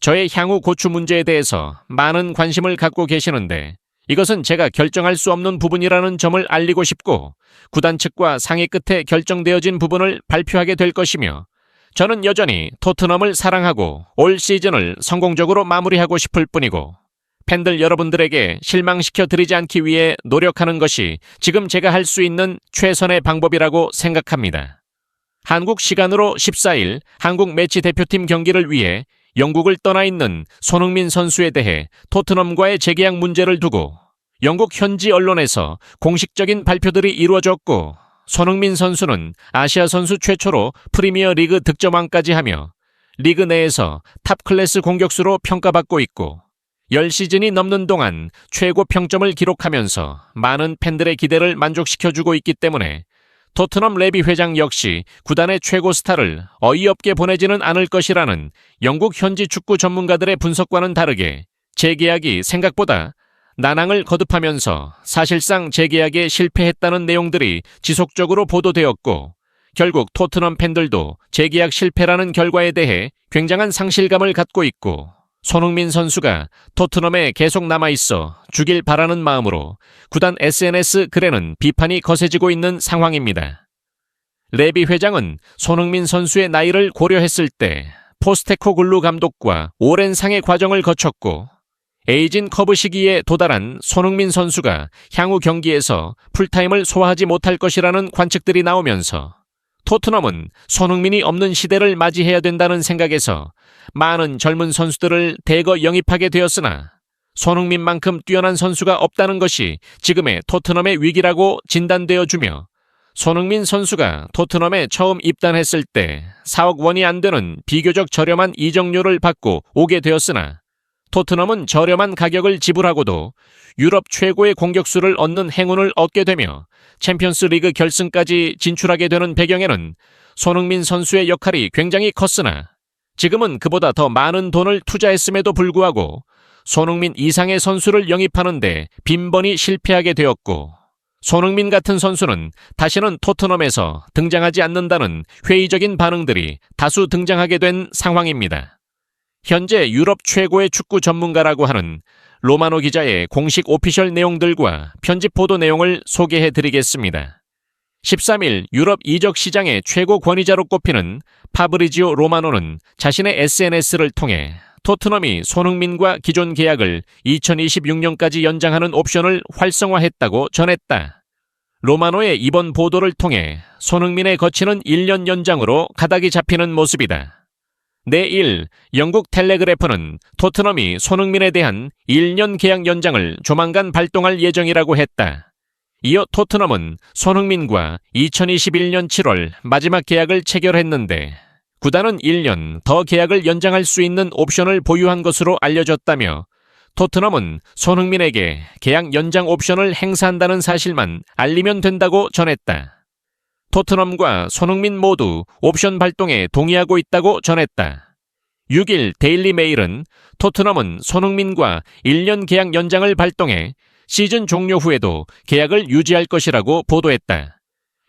저의 향후 고추 문제에 대해서 많은 관심을 갖고 계시는데 이것은 제가 결정할 수 없는 부분이라는 점을 알리고 싶고 구단 측과 상의 끝에 결정되어진 부분을 발표하게 될 것이며 저는 여전히 토트넘을 사랑하고 올 시즌을 성공적으로 마무리하고 싶을 뿐이고 팬들 여러분들에게 실망시켜드리지 않기 위해 노력하는 것이 지금 제가 할 수 있는 최선의 방법이라고 생각합니다. 한국 시간으로 14일 한국 매치 대표팀 경기를 위해 영국을 떠나 있는 손흥민 선수에 대해 토트넘과의 재계약 문제를 두고 영국 현지 언론에서 공식적인 발표들이 이루어졌고 손흥민 선수는 아시아 선수 최초로 프리미어 리그 득점왕까지 하며 리그 내에서 탑 클래스 공격수로 평가받고 있고 10시즌이 넘는 동안 최고 평점을 기록하면서 많은 팬들의 기대를 만족시켜주고 있기 때문에 토트넘 레비 회장 역시 구단의 최고 스타를 어이없게 보내지는 않을 것이라는 영국 현지 축구 전문가들의 분석과는 다르게 재계약이 생각보다 난항을 거듭하면서 사실상 재계약에 실패했다는 내용들이 지속적으로 보도되었고 결국 토트넘 팬들도 재계약 실패라는 결과에 대해 굉장한 상실감을 갖고 있고 손흥민 선수가 토트넘에 계속 남아있어 주길 바라는 마음으로 구단 SNS 글에는 비판이 거세지고 있는 상황입니다. 레비 회장은 손흥민 선수의 나이를 고려했을 때 포스테코글루 감독과 오랜 상의 과정을 거쳤고 에이징 커브 시기에 도달한 손흥민 선수가 향후 경기에서 풀타임을 소화하지 못할 것이라는 관측들이 나오면서 토트넘은 손흥민이 없는 시대를 맞이해야 된다는 생각에서 많은 젊은 선수들을 대거 영입하게 되었으나 손흥민만큼 뛰어난 선수가 없다는 것이 지금의 토트넘의 위기라고 진단되어주며 손흥민 선수가 토트넘에 처음 입단했을 때 4억 원이 안 되는 비교적 저렴한 이적료를 받고 오게 되었으나 토트넘은 저렴한 가격을 지불하고도 유럽 최고의 공격수를 얻는 행운을 얻게 되며 챔피언스 리그 결승까지 진출하게 되는 배경에는 손흥민 선수의 역할이 굉장히 컸으나 지금은 그보다 더 많은 돈을 투자했음에도 불구하고 손흥민 이상의 선수를 영입하는데 빈번히 실패하게 되었고 손흥민 같은 선수는 다시는 토트넘에서 등장하지 않는다는 회의적인 반응들이 다수 등장하게 된 상황입니다. 현재 유럽 최고의 축구 전문가라고 하는 로마노 기자의 공식 오피셜 내용들과 편집 보도 내용을 소개해 드리겠습니다. 13일 유럽 이적 시장의 최고 권위자로 꼽히는 파브리지오 로마노는 자신의 SNS를 통해 토트넘이 손흥민과 기존 계약을 2026년까지 연장하는 옵션을 활성화했다고 전했다. 로마노의 이번 보도를 통해 손흥민의 거치는 1년 연장으로 가닥이 잡히는 모습이다. 내일 영국 텔레그래프는 토트넘이 손흥민에 대한 1년 계약 연장을 조만간 발동할 예정이라고 했다. 이어 토트넘은 손흥민과 2021년 7월 마지막 계약을 체결했는데 구단은 1년 더 계약을 연장할 수 있는 옵션을 보유한 것으로 알려졌다며 토트넘은 손흥민에게 계약 연장 옵션을 행사한다는 사실만 알리면 된다고 전했다. 토트넘과 손흥민 모두 옵션 발동에 동의하고 있다고 전했다. 6일 데일리 메일은 토트넘은 손흥민과 1년 계약 연장을 발동해 시즌 종료 후에도 계약을 유지할 것이라고 보도했다.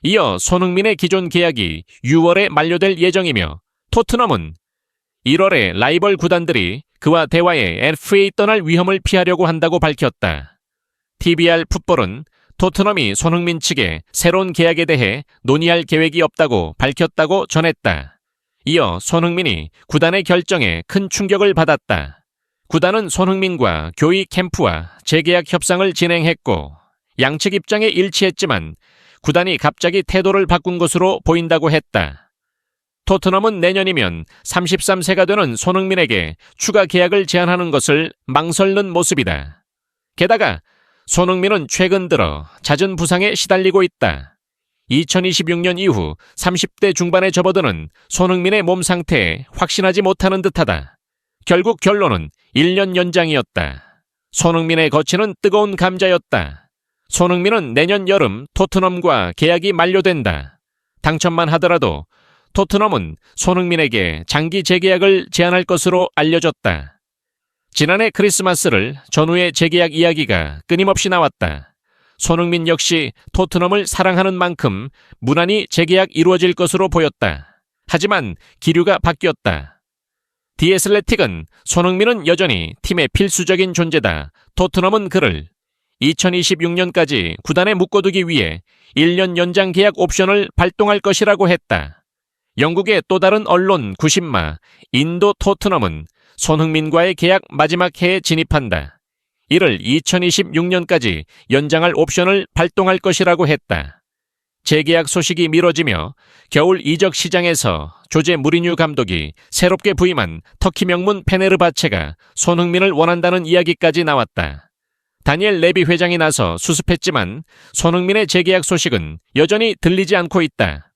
이어 손흥민의 기존 계약이 6월에 만료될 예정이며 토트넘은 1월에 라이벌 구단들이 그와 대화에 FA 떠날 위험을 피하려고 한다고 밝혔다. TBR 풋볼은 토트넘이 손흥민 측에 새로운 계약에 대해 논의할 계획이 없다고 밝혔다고 전했다. 이어 손흥민이 구단의 결정에 큰 충격을 받았다. 구단은 손흥민과 교의 캠프와 재계약 협상을 진행했고 양측 입장에 일치했지만 구단이 갑자기 태도를 바꾼 것으로 보인다고 했다. 토트넘은 내년이면 33세가 되는 손흥민에게 추가 계약을 제안하는 것을 망설는 모습이다. 게다가 손흥민은 최근 들어 잦은 부상에 시달리고 있다. 2026년 이후 30대 중반에 접어드는 손흥민의 몸 상태에 확신하지 못하는 듯하다. 결국 결론은 1년 연장이었다. 손흥민의 거치는 뜨거운 감자였다. 손흥민은 내년 여름 토트넘과 계약이 만료된다. 당첨만 하더라도 토트넘은 손흥민에게 장기 재계약을 제안할 것으로 알려졌다. 지난해 크리스마스를 전후의 재계약 이야기가 끊임없이 나왔다. 손흥민 역시 토트넘을 사랑하는 만큼 무난히 재계약 이루어질 것으로 보였다. 하지만 기류가 바뀌었다. 디 애슬레틱은 손흥민은 여전히 팀의 필수적인 존재다. 토트넘은 그를 2026년까지 구단에 묶어두기 위해 1년 연장 계약 옵션을 발동할 것이라고 했다. 영국의 또 다른 언론 90마 인도 토트넘은 손흥민과의 계약 마지막 해에 진입한다. 이를 2026년까지 연장할 옵션을 발동할 것이라고 했다. 재계약 소식이 미뤄지며 겨울 이적 시장에서 조제 무리뉴 감독이 새롭게 부임한 터키 명문 페네르바체가 손흥민을 원한다는 이야기까지 나왔다. 다니엘 레비 회장이 나서 수습했지만 손흥민의 재계약 소식은 여전히 들리지 않고 있다.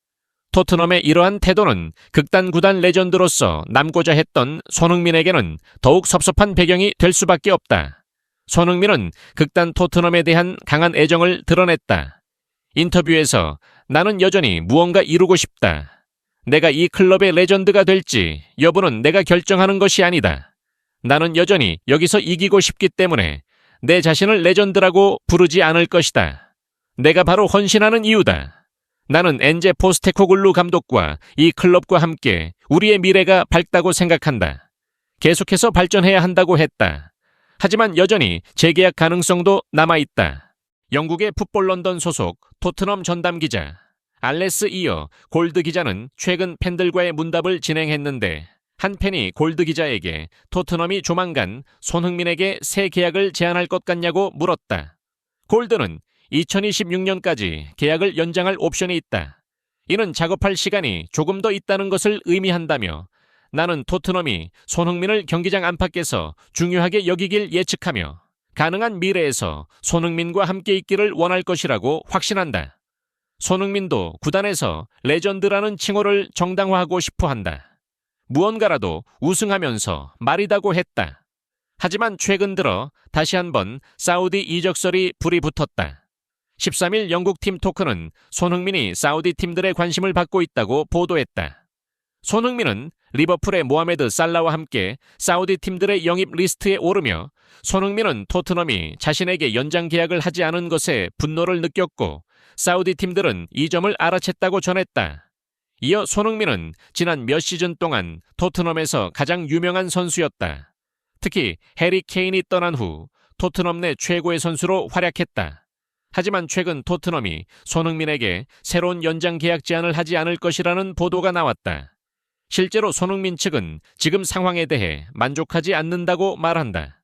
토트넘의 이러한 태도는 극단 구단 레전드로서 남고자 했던 손흥민에게는 더욱 섭섭한 배경이 될 수밖에 없다. 손흥민은 극단 토트넘에 대한 강한 애정을 드러냈다. 인터뷰에서 나는 여전히 무언가 이루고 싶다. 내가 이 클럽의 레전드가 될지 여부는 내가 결정하는 것이 아니다. 나는 여전히 여기서 이기고 싶기 때문에 내 자신을 레전드라고 부르지 않을 것이다. 내가 바로 헌신하는 이유다. 나는 엔제 포스테코글루 감독과 이 클럽과 함께 우리의 미래가 밝다고 생각한다. 계속해서 발전해야 한다고 했다. 하지만 여전히 재계약 가능성도 남아있다. 영국의 풋볼 런던 소속 토트넘 전담 기자 알레스 이어 골드 기자는 최근 팬들과의 문답을 진행했는데 한 팬이 골드 기자에게 토트넘이 조만간 손흥민에게 새 계약을 제안할 것 같냐고 물었다. 골드는 2026년까지 계약을 연장할 옵션이 있다. 이는 작업할 시간이 조금 더 있다는 것을 의미한다며 나는 토트넘이 손흥민을 경기장 안팎에서 중요하게 여기길 예측하며 가능한 미래에서 손흥민과 함께 있기를 원할 것이라고 확신한다. 손흥민도 구단에서 레전드라는 칭호를 정당화하고 싶어 한다. 무언가라도 우승하면서 말이다고 했다. 하지만 최근 들어 다시 한번 사우디 이적설이 불이 붙었다. 13일 영국팀 토크는 손흥민이 사우디 팀들의 관심을 받고 있다고 보도했다. 손흥민은 리버풀의 모하메드 살라와 함께 사우디 팀들의 영입 리스트에 오르며 손흥민은 토트넘이 자신에게 연장 계약을 하지 않은 것에 분노를 느꼈고 사우디 팀들은 이 점을 알아챘다고 전했다. 이어 손흥민은 지난 몇 시즌 동안 토트넘에서 가장 유명한 선수였다. 특히 해리 케인이 떠난 후 토트넘 내 최고의 선수로 활약했다. 하지만 최근 토트넘이 손흥민에게 새로운 연장 계약 제안을 하지 않을 것이라는 보도가 나왔다. 실제로 손흥민 측은 지금 상황에 대해 만족하지 않는다고 말한다.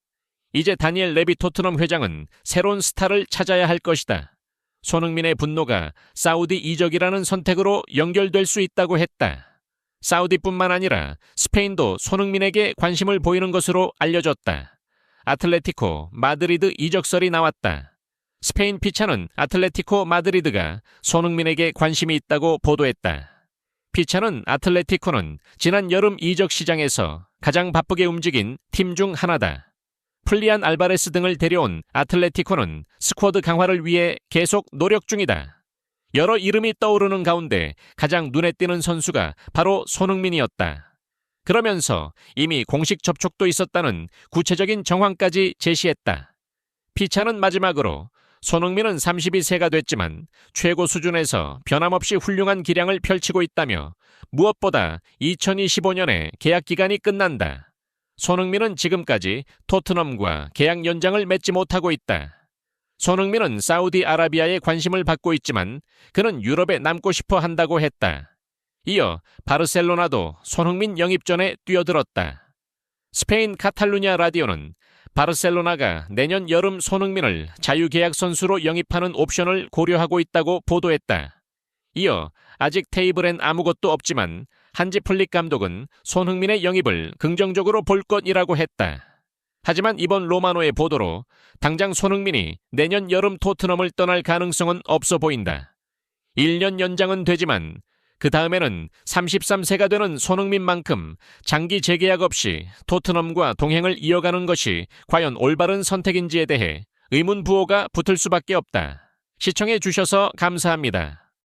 이제 다니엘 레비 토트넘 회장은 새로운 스타를 찾아야 할 것이다. 손흥민의 분노가 사우디 이적이라는 선택으로 연결될 수 있다고 했다. 사우디뿐만 아니라 스페인도 손흥민에게 관심을 보이는 것으로 알려졌다. 아틀레티코 마드리드 이적설이 나왔다. 스페인 피차는 아틀레티코 마드리드가 손흥민에게 관심이 있다고 보도했다. 피차는 아틀레티코는 지난 여름 이적 시장에서 가장 바쁘게 움직인 팀 중 하나다. 플리안 알바레스 등을 데려온 아틀레티코는 스쿼드 강화를 위해 계속 노력 중이다. 여러 이름이 떠오르는 가운데 가장 눈에 띄는 선수가 바로 손흥민이었다. 그러면서 이미 공식 접촉도 있었다는 구체적인 정황까지 제시했다. 피차는 마지막으로 손흥민은 32세가 됐지만 최고 수준에서 변함없이 훌륭한 기량을 펼치고 있다며 무엇보다 2025년에 계약 기간이 끝난다. 손흥민은 지금까지 토트넘과 계약 연장을 맺지 못하고 있다. 손흥민은 사우디아라비아에 관심을 받고 있지만 그는 유럽에 남고 싶어 한다고 했다. 이어 바르셀로나도 손흥민 영입 전에 뛰어들었다. 스페인 카탈루냐 라디오는 바르셀로나가 내년 여름 손흥민을 자유계약 선수로 영입하는 옵션을 고려하고 있다고 보도했다. 이어 아직 테이블엔 아무것도 없지만 한지 플릭 감독은 손흥민의 영입을 긍정적으로 볼 것이라고 했다. 하지만 이번 로마노의 보도로 당장 손흥민이 내년 여름 토트넘을 떠날 가능성은 없어 보인다. 1년 연장은 되지만 그 다음에는 33세가 되는 손흥민만큼 장기 재계약 없이 토트넘과 동행을 이어가는 것이 과연 올바른 선택인지에 대해 의문 부호가 붙을 수밖에 없다. 시청해 주셔서 감사합니다.